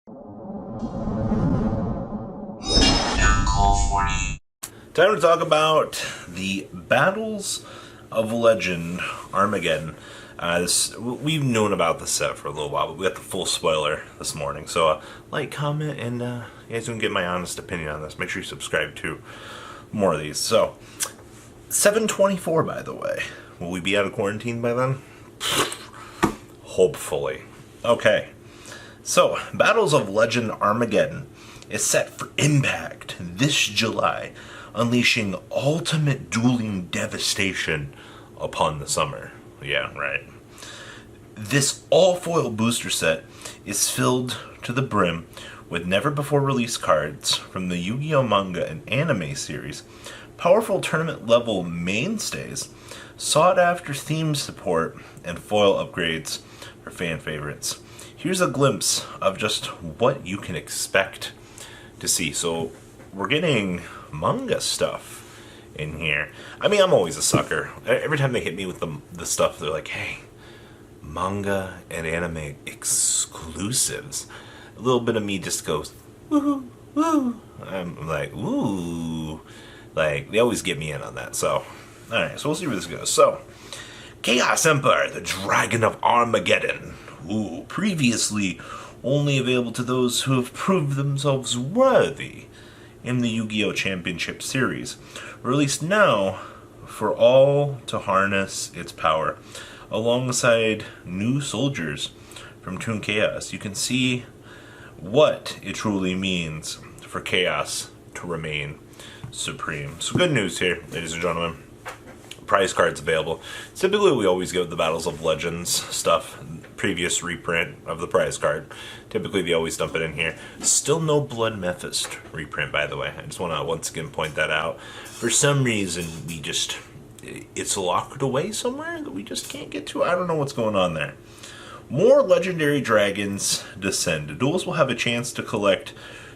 Time to talk about the Battles of Legend Armageddon. We've known about the set for a little while, but we got the full spoiler this morning. So, like, comment, and you guys can get my honest opinion on this. Make sure you subscribe to more of these. So, 7/24, by the way. Will we be out of quarantine by then? Hopefully. Okay. So, Battles of Legend Armageddon is set for Impact this July, unleashing ultimate dueling devastation upon the summer. Yeah, right. This all-foil booster set is filled to the brim with never-before-released cards from the Yu-Gi-Oh! Manga and anime series, powerful tournament-level mainstays, sought-after theme support, and foil upgrades for fan favorites. Here's a glimpse of just what you can expect to see. So, we're getting manga stuff in here. I mean, I'm always a sucker. Every time they hit me with the stuff, they're like, hey, manga and anime exclusives. A little bit of me just goes, woohoo, woo. I'm like, ooh. Like, they always get me in on that. So, alright, so we'll see where this goes. So, Chaos Empire, the Dragon of Armageddon. Ooh, previously only available to those who have proved themselves worthy in the Yu-Gi-Oh! Championship Series. Released now for all to harness its power. Alongside new soldiers from Toon Chaos, you can see what it truly means for Chaos to remain supreme. So good news here, ladies and gentlemen. Prize cards available. Typically, we always get the Battles of Legends stuff, previous reprint of the prize card. Typically, they always dump it in here. Still no Blood Mephist reprint, by the way. I just want to once again point that out. For some reason, it's locked away somewhere that we just can't get to. I don't know what's going on there. More legendary dragons descend. Duels will have a chance to collect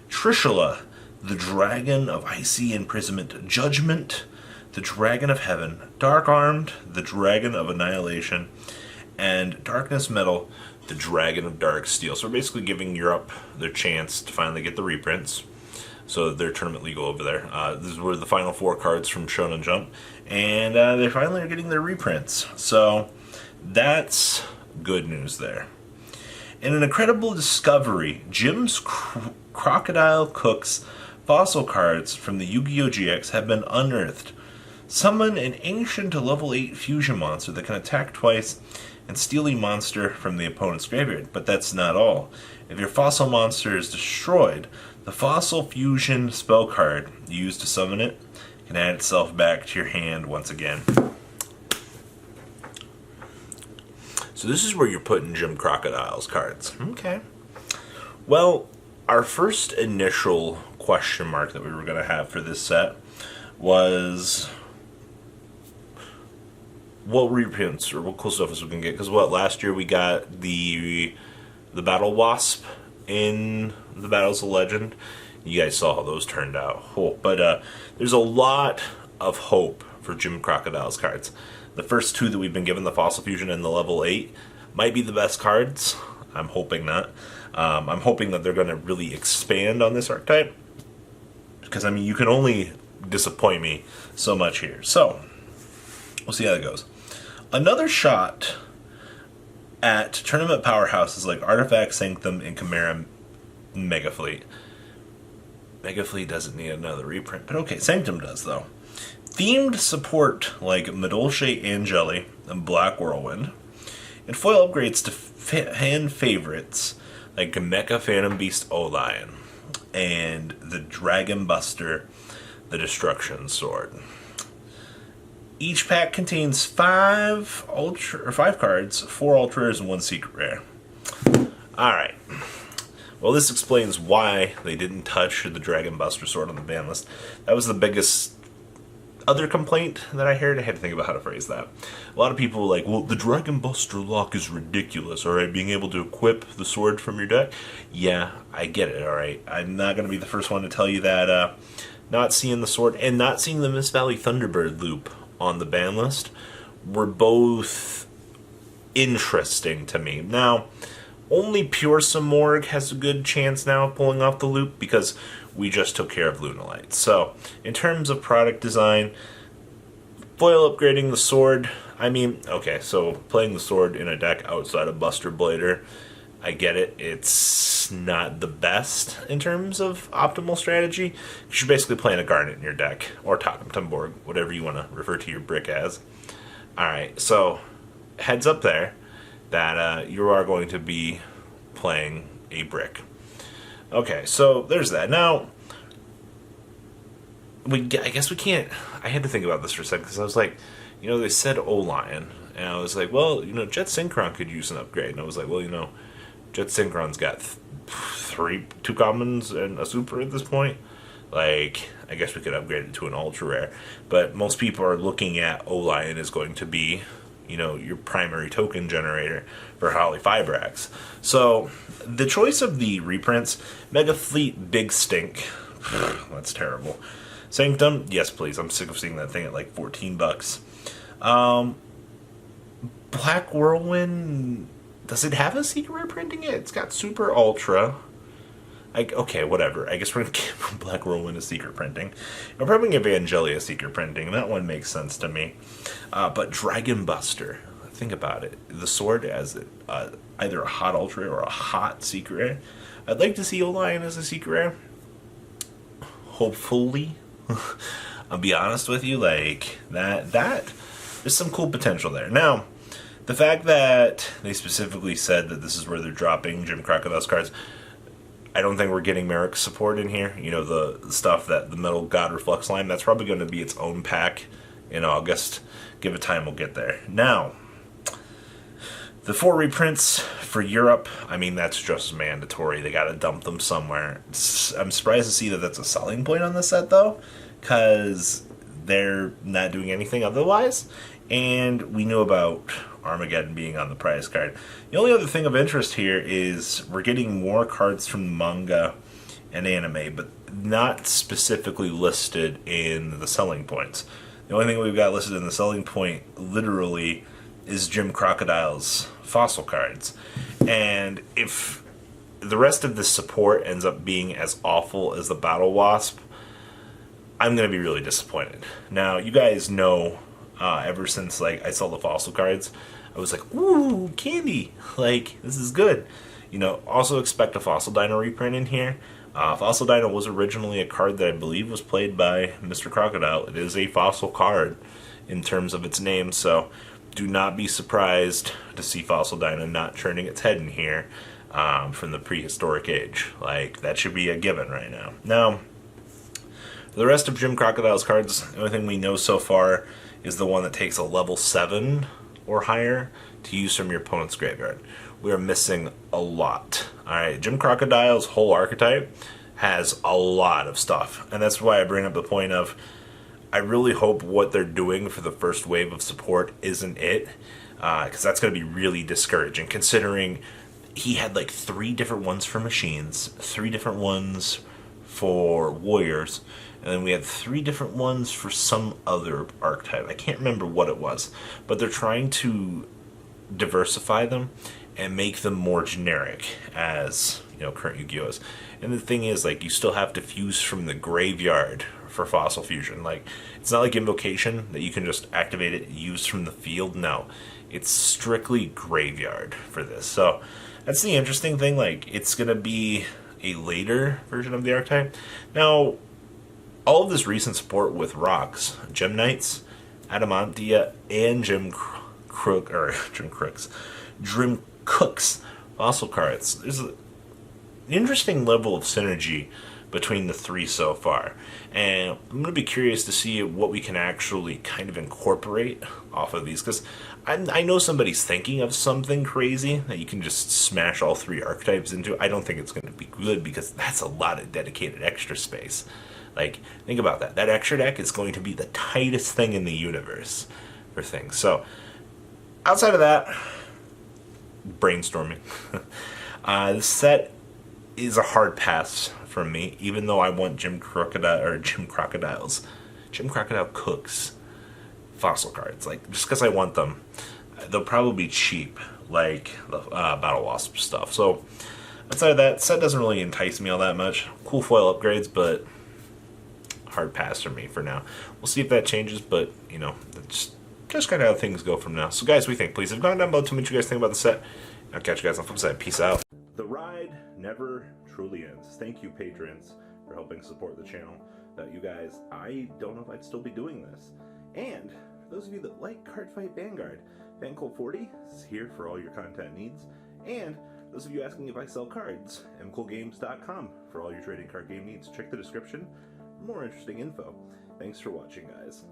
Trishula, the Dragon of Icy Imprisonment, Judgment, the Dragon of Heaven, Dark Armed, the Dragon of Annihilation, and Darkness Metal, the Dragon of Dark Steel. So we're basically giving Europe their chance to finally get the reprints. So they're tournament legal over there. These were the final 4 cards from Shonen Jump, and they finally are getting their reprints. So that's good news there. In an incredible discovery, Jim's Crocodile Cook's fossil cards from the Yu-Gi-Oh! GX have been unearthed. Summon an ancient level 8 fusion monster that can attack twice and steal a monster from the opponent's graveyard. But that's not all. If your fossil monster is destroyed, the fossil fusion spell card you use to summon it can add itself back to your hand once again. So this is where you're putting Jim Crocodile's cards. Okay. Well, our first initial question mark that we were going to have for this set was what reprints or what cool stuff we can get. Because last year we got the Battle Wasp in the Battles of Legend. You guys saw how those turned out. But there's a lot of hope for Jim Crocodile's cards. The first 2 that we've been given, the Fossil Fusion and the Level 8, might be the best cards. I'm hoping not. I'm hoping that they're going to really expand on this archetype. Because, I mean, you can only disappoint me so much here. So, we'll see how that goes. Another shot at tournament powerhouses like Artifact, Sanctum, and Chimera Megafleet. Megafleet doesn't need another reprint, but okay, Sanctum does, though. Themed support like Medolce Angeli and Black Whirlwind, and foil upgrades to fan favorites like Mecha Phantom Beast O-Lion and the Dragon Buster, the Destruction Sword. Each pack contains 5 cards, 4 ultras, and 1 secret rare. Alright. Well, this explains why they didn't touch the Dragon Buster Sword on the ban list. That was the biggest other complaint that I heard. I had to think about how to phrase that. A lot of people were like, well, the Dragon Buster lock is ridiculous, alright? Being able to equip the sword from your deck? Yeah, I get it, alright? I'm not going to be the first one to tell you that not seeing the sword and not seeing the Mist Valley Thunderbird loop on the ban list were both interesting to me. Now, Only Pure Simorgh has a good chance now of pulling off the loop because we just took care of Lunalight. So, in terms of product design, foil upgrading the sword, I mean, okay, so playing the sword in a deck outside of Buster Blader, I get it. It's not the best in terms of optimal strategy. You're basically playing a Garnet in your deck, or Totem Tumborg, whatever you want to refer to your brick as. Alright, so heads up there that you are going to be playing a brick. Okay, so there's that. Now, I guess we can't... I had to think about this for a second, because I was like, they said O-Lion, and I was like, well, Jet Synchron could use an upgrade. And I was like, well, Jet Synchron's got two commons and a super at this point. Like, I guess we could upgrade it to an ultra rare. But most people are looking at O-Lion as going to be, your primary token generator for Holly Fibrax. So, the choice of the reprints, Mega Fleet Big Stink. That's terrible. Sanctum, yes please. I'm sick of seeing that thing at like $14. Black Whirlwind, does it have a secret rare printing it? It's got Super Ultra. Okay, whatever. I guess we're going to give Black Whirlwind a secret printing. I'm probably going to give Angelia a secret printing. That one makes sense to me. But Dragon Buster, think about it. The sword as either a hot ultra or a hot secret rare. I'd like to see O-Lion as a secret rare. Hopefully. I'll be honest with you, like, that there's some cool potential there. Now, the fact that they specifically said that this is where they're dropping Jim Crocodile's cards, I don't think we're getting Merrick support in here. The stuff that the Metal God Reflux line, that's probably going to be its own pack in August. Give it time, we'll get there. Now, the 4 reprints for Europe, I mean, that's just mandatory. They got to dump them somewhere. I'm surprised to see that that's a selling point on the set, though, because they're not doing anything otherwise. And we knew about Armageddon being on the prize card. The only other thing of interest here is we're getting more cards from manga and anime, but not specifically listed in the selling points. The only thing we've got listed in the selling point, literally, is Jim Crocodile's fossil cards. And if the rest of this support ends up being as awful as the Battle Wasp, I'm going to be really disappointed. Now, you guys know, ever since I saw the fossil cards, I was like, ooh, candy! This is good. Also expect a Fossil Dino reprint in here. Fossil Dino was originally a card that I believe was played by Mr. Crocodile. It is a fossil card in terms of its name, so do not be surprised to see Fossil Dino not turning its head in here from the prehistoric age. That should be a given right now. Now, the rest of Jim Crocodile's cards, the only thing we know so far is the one that takes a level 7 or higher to use from your opponent's graveyard. We are missing a lot. Alright, Jim Crocodile's whole archetype has a lot of stuff. And that's why I bring up the point of, I really hope what they're doing for the first wave of support isn't it. Because that's going to be really discouraging, considering he had 3 different ones for machines, 3 different ones for warriors, and then we had 3 different ones for some other archetype. I can't remember what it was, but they're trying to diversify them and make them more generic as, current Yu-Gi-Oh! Is. And the thing is, you still have to fuse from the graveyard for Fossil Fusion. It's not like Invocation that you can just activate it and use from the field. No, it's strictly graveyard for this. So that's the interesting thing. It's going to be a later version of the archetype. Now, all of this recent support with rocks, Gem Knights, Adamantia, and Jim Cook's fossil cards. There's an interesting level of synergy between the 3 so far. And I'm going to be curious to see what we can actually kind of incorporate off of these, because I know somebody's thinking of something crazy that you can just smash all 3 archetypes into. I don't think it's going to be good, because that's a lot of dedicated extra space. Think about that. That extra deck is going to be the tightest thing in the universe for things. So, outside of that, brainstorming. The set is a hard pass from me, even though I want Jim Crocodile Cook's fossil cards. Just because I want them. They'll probably be cheap. like the Battle Wasp stuff. So outside of that, set doesn't really entice me all that much. Cool foil upgrades, but hard pass for me for now. We'll see if that changes, but you know, that's just kind of how things go from now. So guys, what do you think? Please have gone down below to what you guys think about the set. I'll catch you guys on the flip side. Peace out. The ride never truly ends. Thank you, patrons, for helping support the channel. Without you guys, I don't know if I'd still be doing this. And for those of you that like Cardfight Vanguard, FanCool40 is here for all your content needs. And those of you asking if I sell cards, mcoolgames.com for all your trading card game needs. Check the description for more interesting info. Thanks for watching, guys.